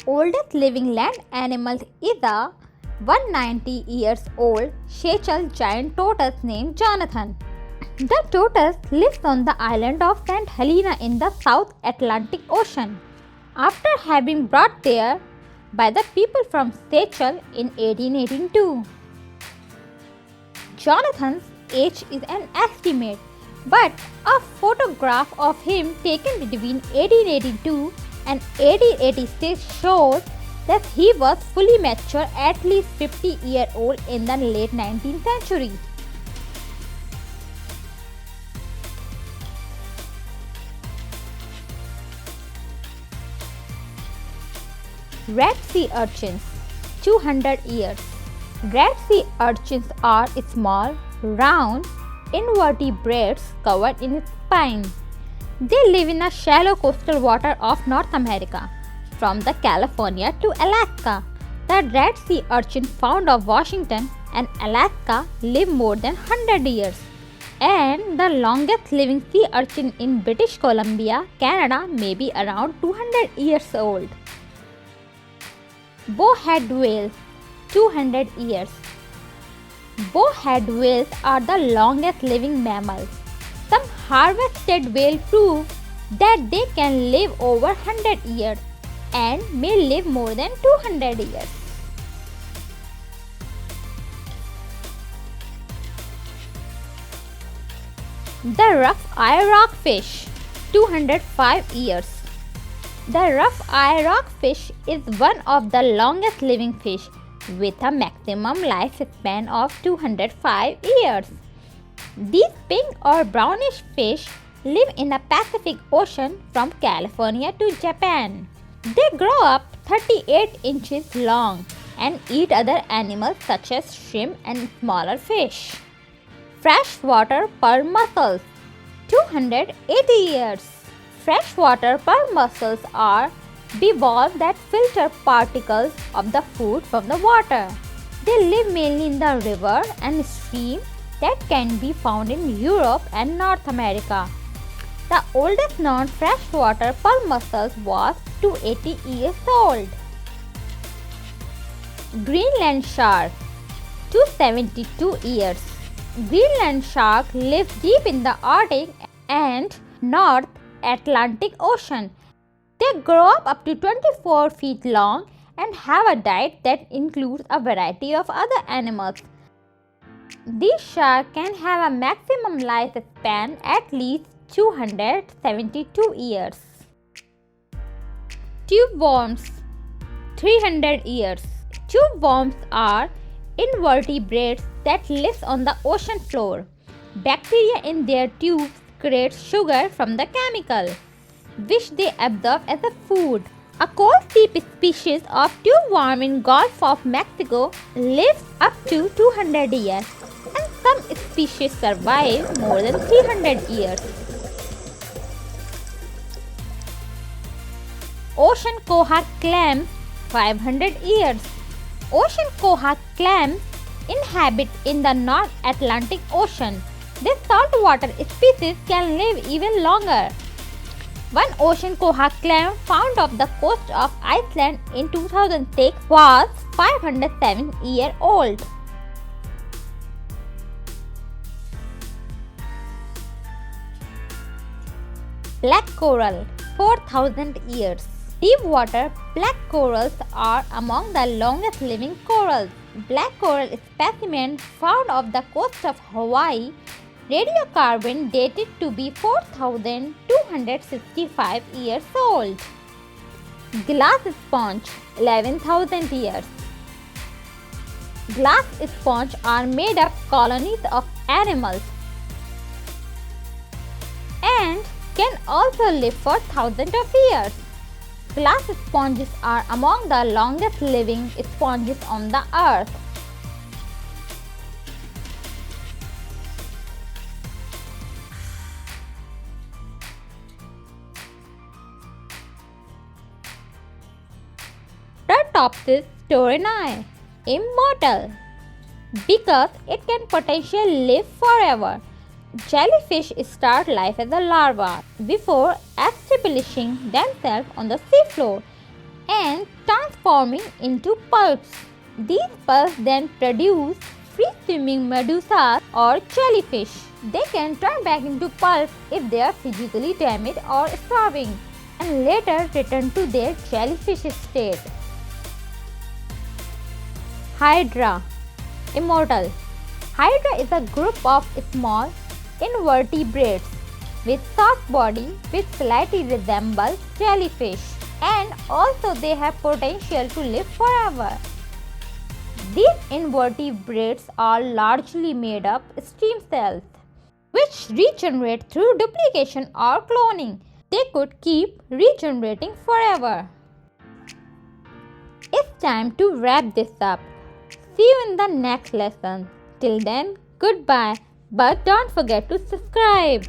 oldest living land animal is a 190 years old Seychelles giant tortoise named Jonathan. The tortoise lives on the island of St. Helena in the South Atlantic Ocean. After having brought there by the people from Seychelles in 1882. Jonathan's age is an estimate, but a photograph of him taken between 1882 and 1886 shows that he was fully mature, at least 50-year-old in the late 19th century. Red sea urchins, 200 years. Red sea urchins are small, round invertebrates covered in spines. They live in the shallow coastal water of North America, from the California to Alaska. The red sea urchin found off Washington and Alaska live more than 100 years. And the longest living sea urchin in British Columbia, Canada may be around 200 years old. Bowhead whales, 200 years. Bowhead whales are the longest living mammals. Some harvested whales prove that they can live over 100 years and may live more than 200 years. The rough-eye rockfish, 205 years. The rough-eye rockfish is one of the longest living fish with a maximum lifespan of 205 years. These pink or brownish fish live in the Pacific Ocean from California to Japan. They grow up 38 inches long and eat other animals such as shrimp and smaller fish. Freshwater pearl mussels, 280 years. Freshwater pearl mussels are bivalves that filter particles of the food from the water. They live mainly in the river and streams that can be found in Europe and North America. The oldest known freshwater pearl mussel was 280 years old. Greenland shark, 272 years. Greenland shark lives deep in the Arctic and North Atlantic Ocean. They grow up to 24 feet long and have a diet that includes a variety of other animals. These sharks can have a maximum lifespan at least 272 years. Tube worms, 300 years. Tube worms are invertebrates that live on the ocean floor. Bacteria in their tubes create sugar from the chemical, which they absorb as a food. A coral sea species of tube worm in Gulf of Mexico lives up to 200 years, and some species survive more than 300 years. Ocean quahog clams, 500 years. Ocean quahog clams inhabit in the North Atlantic Ocean. This saltwater species can live even longer. One ocean quahog clam found off the coast of Iceland in 2006 was 507 years old. Black coral, 4,000 years. Deep water black corals are among the longest living corals. Black coral specimens found off the coast of Hawaii radiocarbon dated to be 4,265 years old. Glass sponge, 11,000 years. Glass sponge are made up colonies of animals and can also live for thousands of years. Glass sponges are among the longest living sponges on the earth. Turtopsis torini, immortal, because it can potentially live forever. Jellyfish start life as a larva before establishing themselves on the seafloor. and transforming into pulps. These pulps then produce free-swimming medusas or jellyfish. They can turn back into pulp if they are physically damaged or starving, and later return to their jellyfish state. Hydra, immortal. Hydra is a group of small invertebrates with soft body which slightly resembles jellyfish, and also they have potential to live forever. These invertebrates are largely made up stem cells which regenerate through duplication or cloning. They could keep regenerating forever. It's time to wrap this up. See you in the next lesson. Till then, goodbye. But don't forget to subscribe.